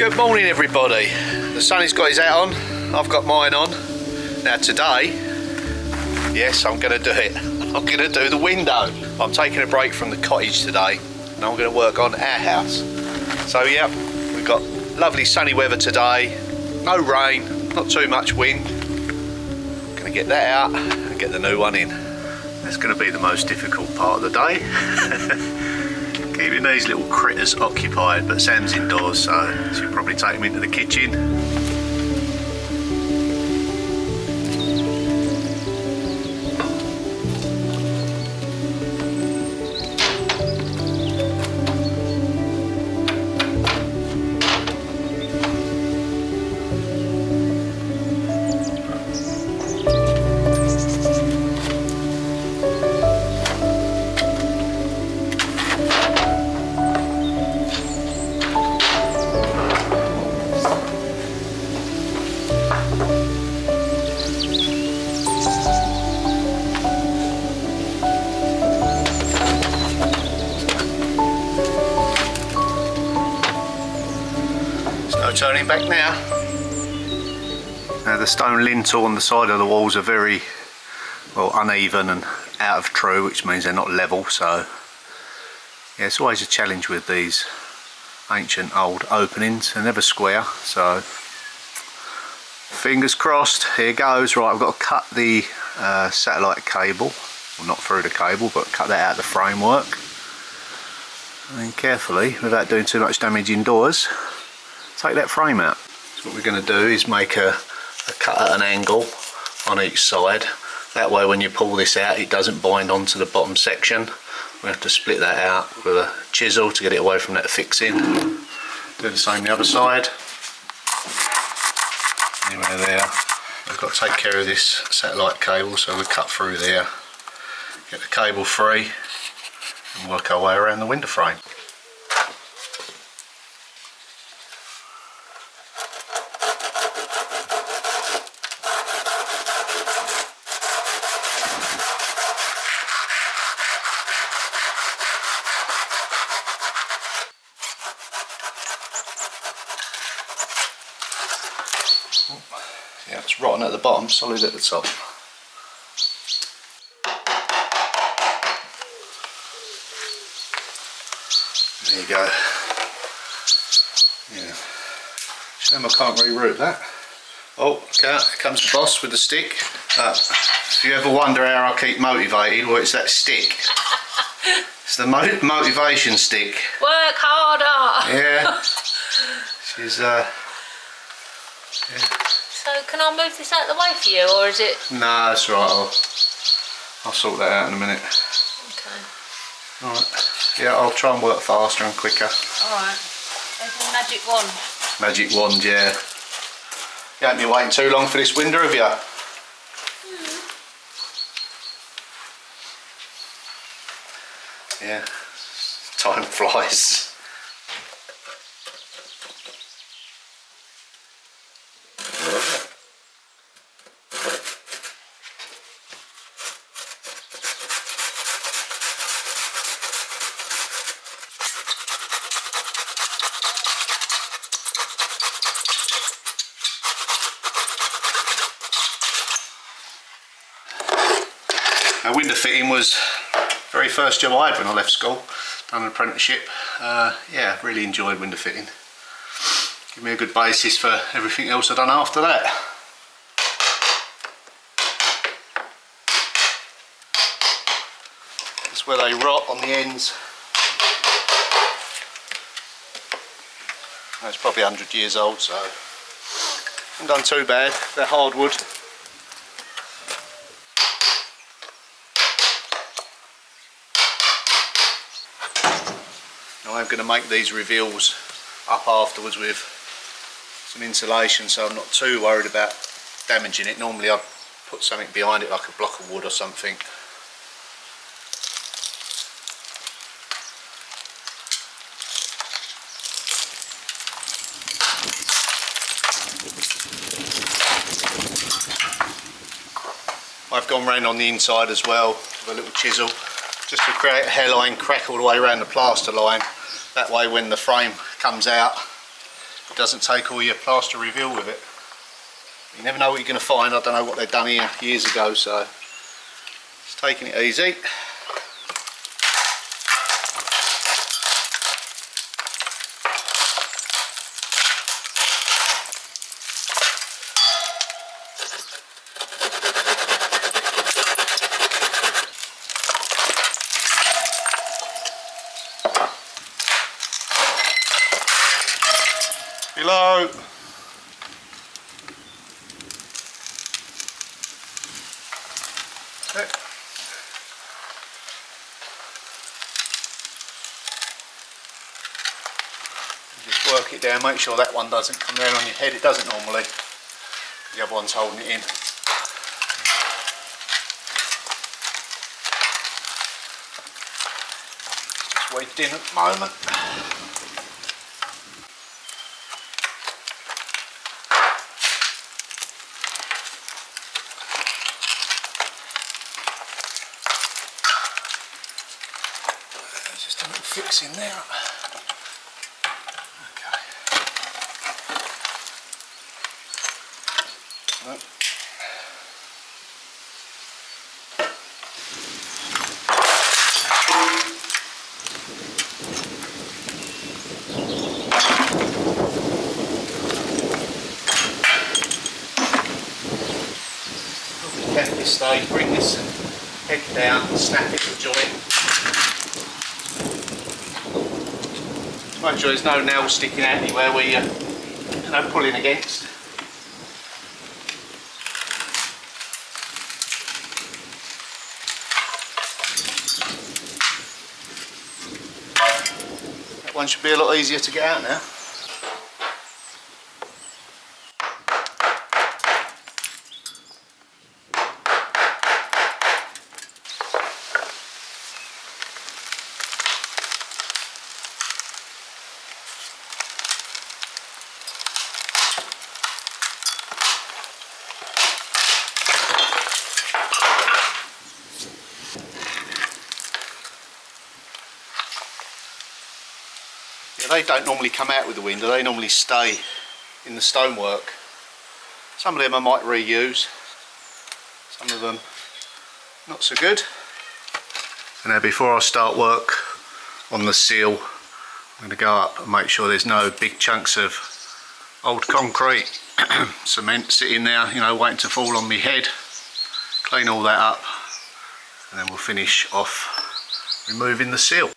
Good morning everybody. The Sonny's got his hat on, I've got mine on. Now today, yes, I'm going to do it. I'm going to do the window. I'm taking a break from the cottage today and I'm going to work on our house. So yeah, we've got lovely sunny weather today, no rain, not too much wind. Going to get that out and get the new one in. That's going to be the most difficult part of the day. Keeping these little critters occupied, but Sam's indoors, so she'll probably take him into the kitchen. Turning back now. Now the stone lintel on the side of the walls are very well uneven and out of true, which means they're not level, so yeah, it's always a challenge with these ancient old openings. They're never square, so fingers crossed. Here goes. Right, I've got to cut the satellite cable, well, not through the cable, but cut that out of the framework, and carefully, without doing too much damage indoors, take that frame out. So what we're going to do is make a cut at an angle on each side. That way when you pull this out it doesn't bind onto the bottom section. We have to split that out with a chisel to get it away from that fixing. Do the same the other side. Anyway there, we've got to take care of this satellite cable, so we cut through there, get the cable free and work our way around the window frame. Yeah, it's rotten at the bottom, solid at the top. There you go. Yeah. Shame I can't reroute that. Oh, okay, here comes the boss with the stick. If you ever wonder how I keep motivated, well, it's that stick. It's the motivation stick. Work harder! Yeah. She's, yeah. So can I move this out of the way for you, or is it? No, that's right. I'll sort that out in a minute. Okay. Alright. Yeah, I'll try and work faster and quicker. Alright. There's the magic wand. Magic wand, yeah. You haven't been waiting too long for this window, have you? Yeah. Time flies. Now, window fitting was the very first job I had when I left school. Done an apprenticeship. Yeah, really enjoyed window fitting. Give me a good basis for everything else I've done after that. That's where they rot on the ends. It's probably 100 years old, so haven't done too bad. They're hardwood. I'm going to make these reveals up afterwards with some insulation, so I'm not too worried about damaging it. Normally I'd put something behind it like a block of wood or something. I've gone round on the inside as well with a little chisel, just to create a hairline crack all the way around the plaster line. That way when the frame comes out It doesn't take all your plaster reveal with it. You never know what you're going to find. I don't know what they've done here years ago, so just taking it easy. Below. Just work it down, make sure that one doesn't come down on your head. It doesn't normally. The other one's holding it in. Just wedged in at the moment. Just a little fix in there. Okay. Right. At this stage, bring this head down and snap it to the joint. Make sure there's no nails sticking out anywhere where you're pulling against. That one should be a lot easier to get out now. They don't normally come out with the window, they normally stay in the stonework. Some of them I might reuse, some of them not so good. And now before I start work on the seal, I'm going to go up and make sure there's no big chunks of old concrete, cement sitting there, you know, waiting to fall on my head. Clean all that up and then we'll finish off removing the seal.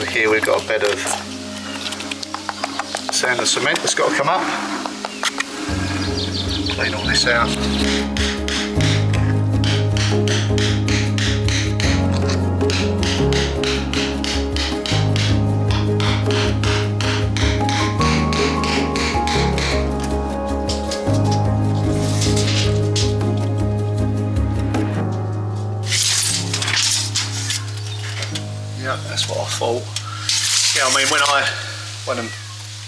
Here we've got a bed of sand and cement that's got to come up. Clean all this out. Yeah, that's what I thought. Yeah, I mean, when I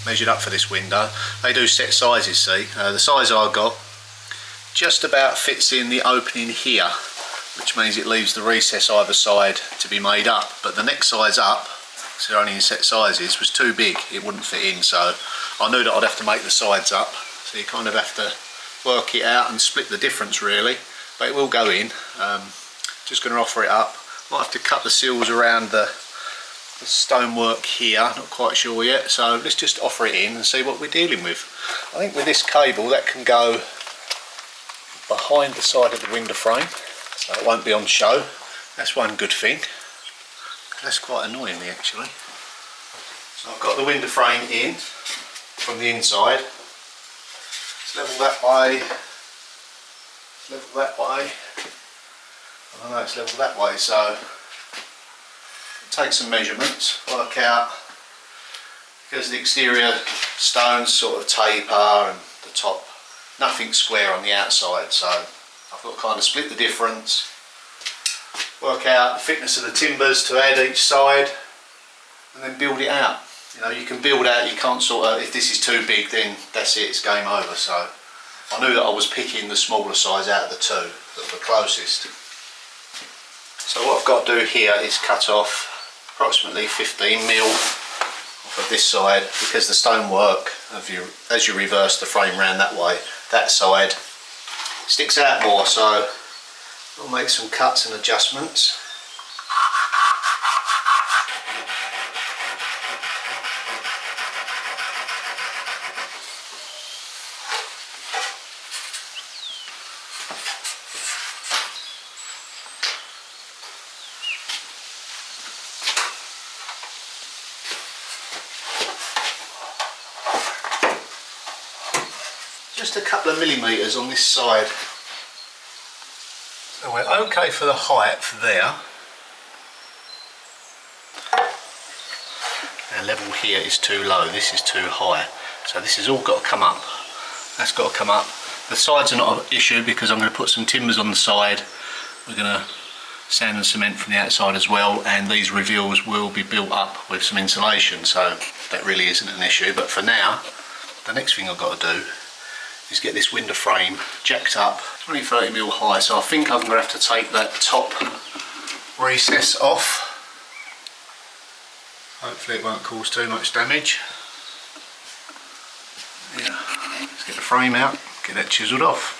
measured up for this window. They do set sizes, see. The size I got just about fits in the opening here, which means it leaves the recess either side to be made up. But the next size up, so they're only in set sizes, was too big. It wouldn't fit in, so I knew that I'd have to make the sides up. So you kind of have to work it out and split the difference really, but it will go in. Just going to offer it up. Might have to cut the seals around the stonework here, not quite sure yet, so let's just offer it in and see what we're dealing with. I think with this cable that can go behind the side of the window frame, so it won't be on show. That's one good thing. That's quite annoying me actually. So I've got the window frame in from the inside. Let's level that way. Level that way. I know it's level that way, so take some measurements, work out, because the exterior stones sort of taper and the top, nothing square on the outside, so I've got to kind of split the difference, work out the thickness of the timbers to add each side, and then build it out. You know, you can build out, you can't sort of, if this is too big then that's it, it's game over. So I knew that I was picking the smaller size out of the two that were closest. So what I've got to do here is cut off approximately 15 mil off of this side, because the stonework, as you reverse the frame round that way, that side sticks out more, so I'll make some cuts and adjustments. Just a couple of millimetres on this side. So we're okay for the height for there. Our level here is too low, this is too high. So this has all got to come up. That's got to come up. The sides are not an issue because I'm going to put some timbers on the side. We're going to sand and cement from the outside as well, and these reveals will be built up with some insulation, so that really isn't an issue. But for now, the next thing I've got to do is get this window frame jacked up, 20-30 mil high, so I think I'm going to have to take that top recess off. Hopefully it won't cause too much damage. Yeah, let's get the frame out, get that chiselled off.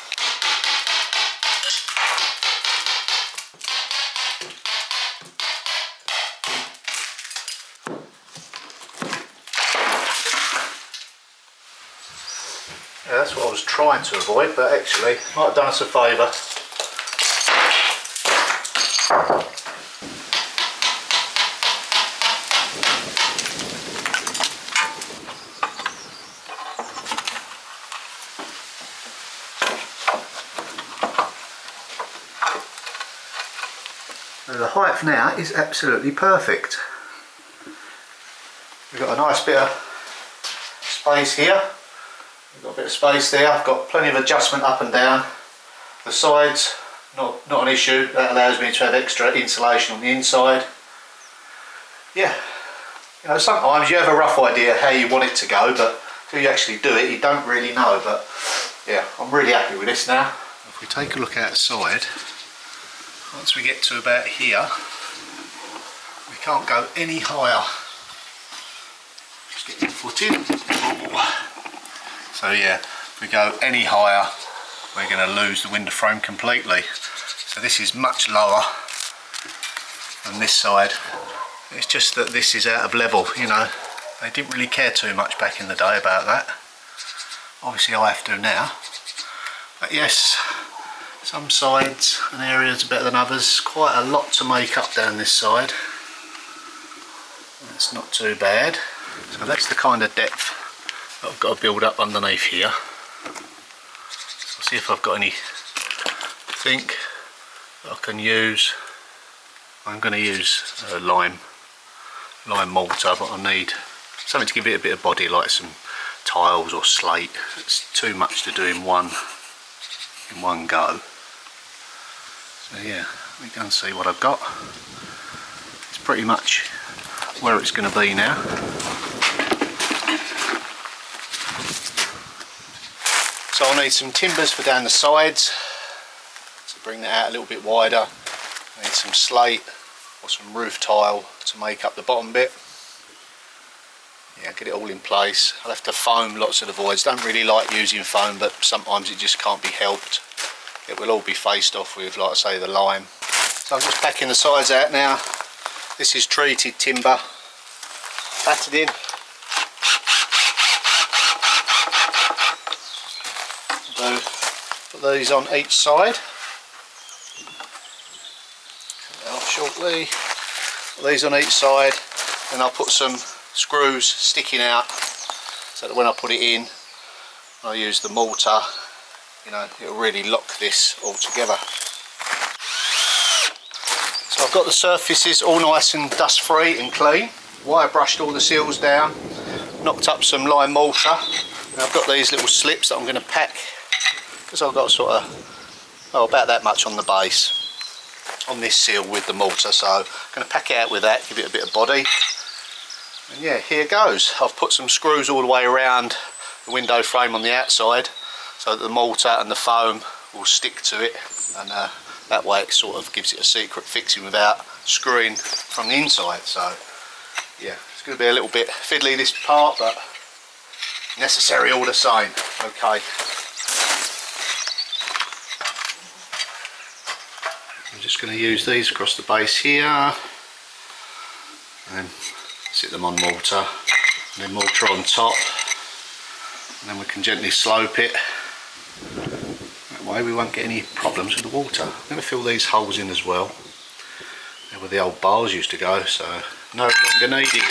Yeah, that's what I was trying to avoid, but actually might have done us a favour. So the height now is absolutely perfect. We've got a nice bit of space here. We've got a bit of space there. I've got plenty of adjustment up and down. The sides, not an issue. That allows me to have extra insulation on the inside. Yeah, you know, sometimes you have a rough idea how you want it to go, but until you actually do it, you don't really know. But yeah, I'm really happy with this now. If we take a look outside, once we get to about here, we can't go any higher. Just get your foot in. Oh. So yeah, if we go any higher, we're going to lose the window frame completely. So this is much lower than this side. It's just that this is out of level, you know. They didn't really care too much back in the day about that. Obviously I have to now. But yes, some sides and areas are better than others. Quite a lot to make up down this side. That's not too bad. So that's the kind of depth that I've got to build up underneath here. I'll see if I've got anything that I can use. I'm going to use lime mortar, but I need something to give it a bit of body, like some tiles or slate. It's too much to do in one go. So yeah, let me go and see what I've got. It's pretty much where it's going to be now. So I'll need some timbers for down the sides to bring that out a little bit wider. I need some slate or some roof tile to make up the bottom bit. Yeah, get it all in place. I'll have to foam lots of the voids. Don't really like using foam, but sometimes it just can't be helped. It will all be faced off with, like I say, the lime. So I'm just packing the sides out now. This is treated timber, battered in. Put these on each side. Cut that off shortly. Put these on each side, then I'll put some screws sticking out so that when I put it in, I use the mortar, you know, it'll really lock this all together. So I've got the surfaces all nice and dust free and clean. Wire brushed all the seals down, knocked up some lime mortar, and I've got these little slips that I'm going to pack, because I've got sort of, oh, about that much on the base on this seal with the mortar, so I'm going to pack it out with that, give it a bit of body. And yeah, here goes. I've put some screws all the way around the window frame on the outside so that the mortar and the foam will stick to it, and that way it sort of gives it a secret fixing without screwing from the inside. So yeah, it's going to be a little bit fiddly this part, but necessary all the same. Okay. I'm just going to use these across the base here and sit them on mortar, and then mortar on top, and then we can gently slope it. That way we won't get any problems with the water. I'm going to fill these holes in as well. They're where the old bars used to go, so no longer needed.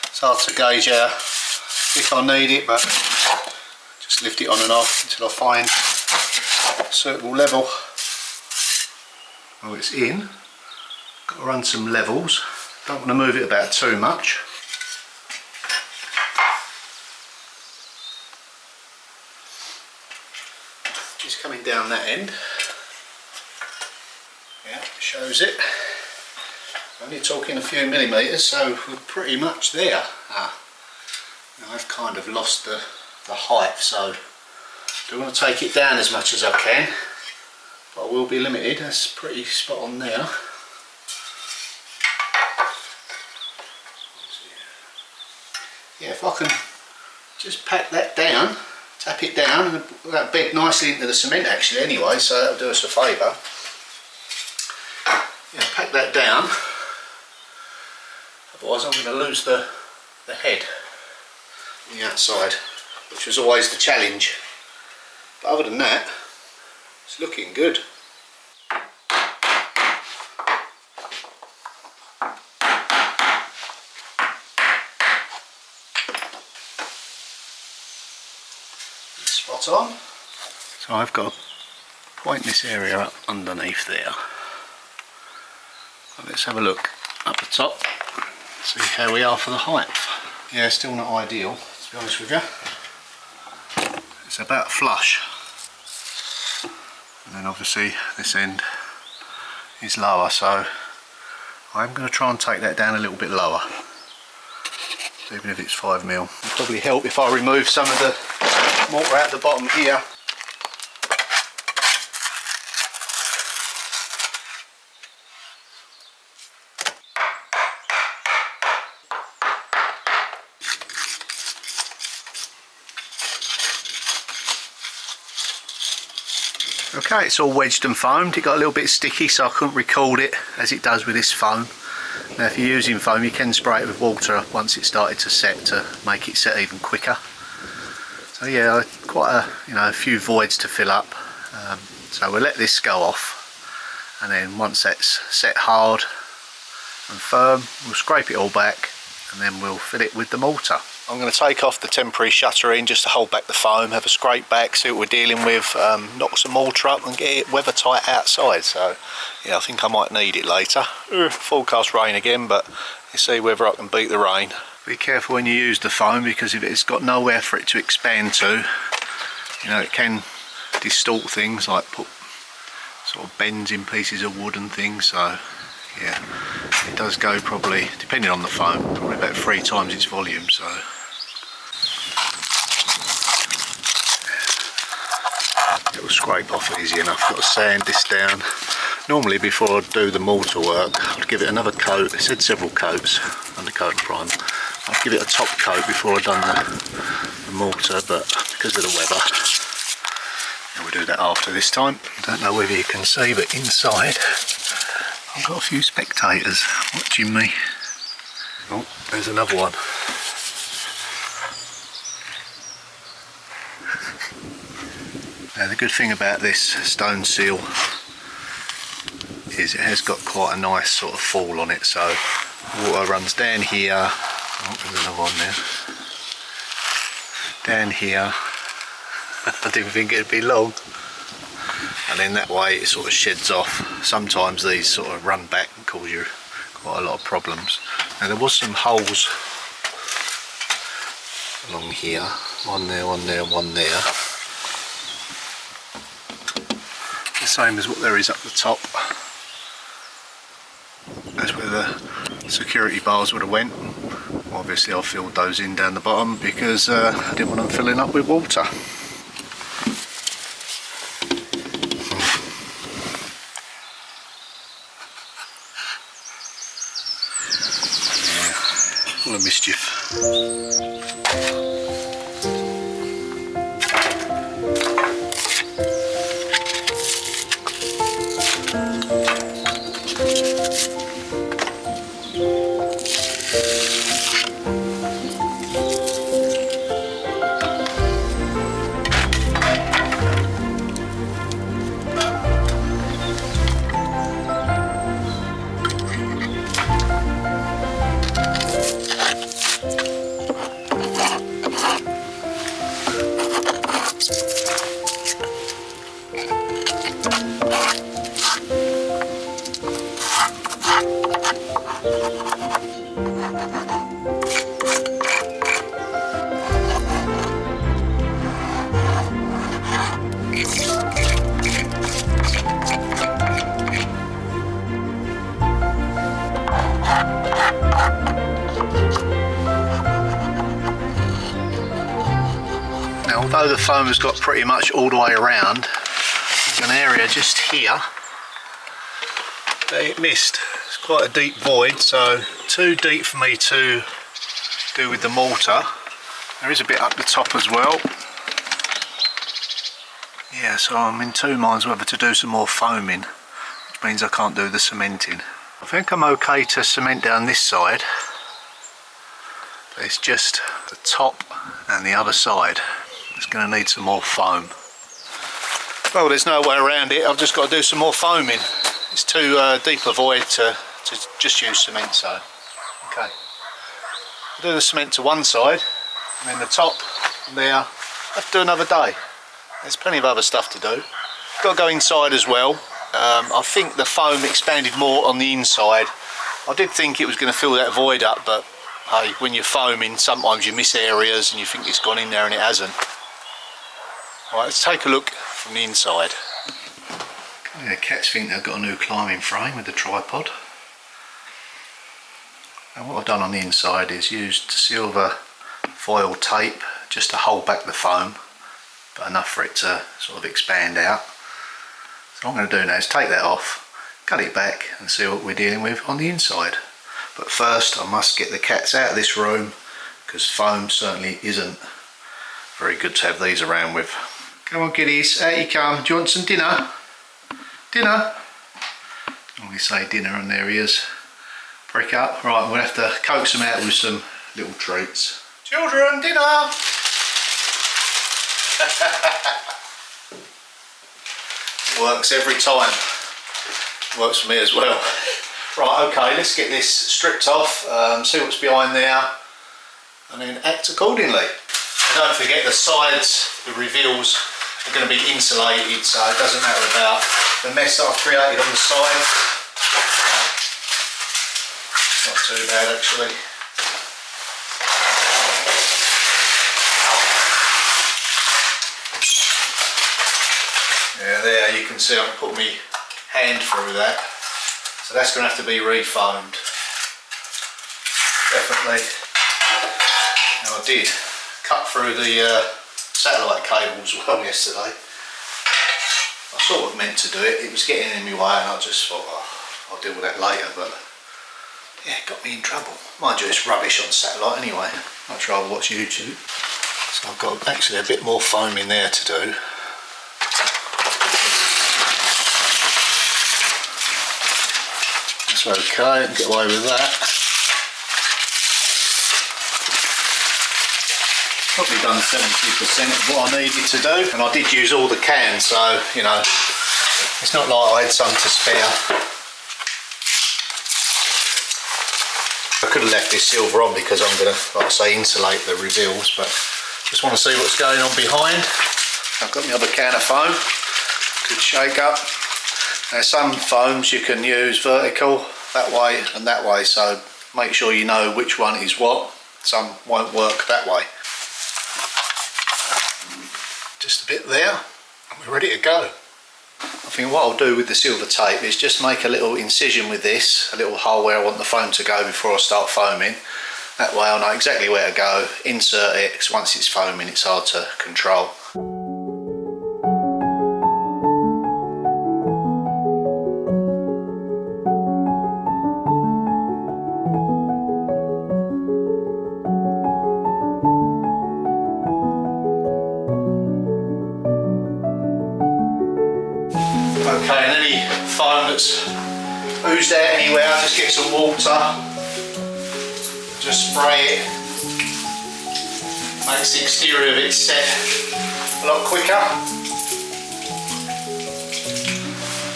It's hard to gauge how thick I need it, but just lift it on and off until I find a suitable level. Oh, it's in. Got to run some levels. Don't want to move it about too much. Just coming down that end. Yeah, shows it. Only talking a few millimetres, so we're pretty much there. Now I've kind of lost the height, so I don't want to take it down as much as I can, but I will be limited. That's pretty spot on there. Yeah, if I can just pack that down, tap it down, and that'll bed nicely into the cement actually anyway, so that'll do us a favour. Yeah, pack that down. Otherwise I'm going to lose the head on the outside, which was always the challenge. But other than that, it's looking good. Spot on. So I've got to point this area up underneath there. So let's have a look up the top. See how we are for the height. Yeah, still not ideal, to be honest with you. It's about flush. And then obviously this end is lower, so I'm going to try and take that down a little bit lower. Even if it's 5mm. It'll probably help if I remove some of the mortar out the bottom here. Okay, it's all wedged and foamed. It got a little bit sticky, so I couldn't record it as it does with this foam. Now if you're using foam, you can spray it with water once it started to set to make it set even quicker. So yeah, quite a few voids to fill up. So we'll let this go off, and then once that's set hard and firm, we'll scrape it all back and then we'll fill it with the mortar. I'm going to take off the temporary shuttering just to hold back the foam, have a scrape back, see what we're dealing with, knock some mortar up and get it weather tight outside. So yeah, I think I might need it later. Forecast rain again, but you see whether I can beat the rain. Be careful when you use the foam, because if it's got nowhere for it to expand to, it can distort things, like put sort of bends in pieces of wood and things. So yeah, it does go probably, depending on the foam, probably about 3 times its volume. So it will scrape off easy enough. Got to sand this down. Normally before I do the mortar work, I'd give it another coat. I said several coats, undercoat and prime. I'd give it a top coat before I've done the mortar, but because of the weather, we'll do that after this time. I don't know whether you can see, but inside I've got a few spectators watching me. Oh, there's another one. Now the good thing about this stone seal is it has got quite a nice sort of fall on it, so water runs down here. Oh, there's another one there. Down here. I didn't think it'd be long. And then that way it sort of sheds off. Sometimes these sort of run back and cause you quite a lot of problems. Now there was some holes along here. One there, one there, one there. The same as what there is up the top. That's where the security bars would have went. Obviously I filled those in down the bottom because I didn't want them filling up with water. Yeah, full of mischief. Although the foam has got pretty much all the way around, there's an area just here that it missed. It's quite a deep void, so too deep for me to do with the mortar. There is a bit up the top as well. Yeah, so I'm in two minds whether to do some more foaming, which means I can't do the cementing. I think I'm okay to cement down this side, but it's just the top and the other side. It's going to need some more foam. Well, there's no way around it. I've just got to do some more foaming. It's too deep a void to just use cement, so okay. I'll do the cement to one side, and then the top there, I have to do another day. There's plenty of other stuff to do. Got to go inside as well. I think the foam expanded more on the inside. I did think it was going to fill that void up, but hey, when you're foaming, sometimes you miss areas and you think it's gone in there and it hasn't. Right, let's take a look from the inside. Yeah, cats think they've got a new climbing frame with the tripod. And what I've done on the inside is used silver foil tape just to hold back the foam. but enough for it to sort of expand out. So what I'm going to do now is take that off, cut it back and see what we're dealing with on the inside. But first I must get the cats out of this room, because foam certainly isn't very good to have these around with. Come on kiddies, out you come. Do you want some dinner? Dinner? We say dinner and there he is. Break up. Right, we'll have to coax them out with some little treats. Children, dinner! Works every time. Works for me as well. Right, okay, let's get this stripped off, see what's behind there, and then act accordingly. And don't forget the sides, the reveals, are going to be insulated, so it doesn't matter about the mess that I've created on the side. Not too bad actually. Yeah, there you can see I can put my hand through that. So that's going to have to be refoamed. Definitely. Now I did cut through the satellite cable as well yesterday. I sort of meant to do it. It was getting in my way and I just thought, oh, I'll deal with that later, but yeah, it got me in trouble. Mind you, it's rubbish on satellite anyway. Much rather watch YouTube. So I've got actually a bit more foam in there to do. That's okay, I can get away with that. Probably done 70% of what I needed to do, and I did use all the cans, so you know, it's not like I had some to spare. I could have left this silver on because I'm going to, like I say, insulate the reveals, but just want to see what's going on behind. I've got my other can of foam, good shake up. Now some foams you can use vertical, that way and that way, so make sure you know which one is what. Some won't work that way. Just a bit there and we're ready to go. I think what I'll do with the silver tape is just make a little incision with this, a little hole where I want the foam to go before I start foaming. That way I'll know exactly where to go, insert it, because once it's foaming it's hard to control. Okay, and any foam that's oozed out anywhere, just get some water, just spray it, makes the exterior of it set a lot quicker,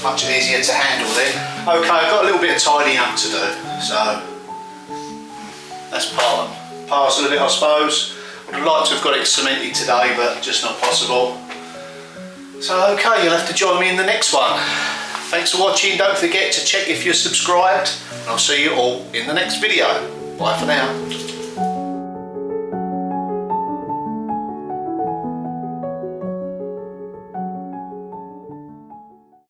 much easier to handle then. Okay, I've got a little bit of tidying up to do, so that's part and parcel of it I suppose. Would have liked to have got it cemented today, but just not possible. So okay, you'll have to join me in the next one. Thanks for watching, don't forget to check if you're subscribed, and I'll see you all in the next video. Bye for now.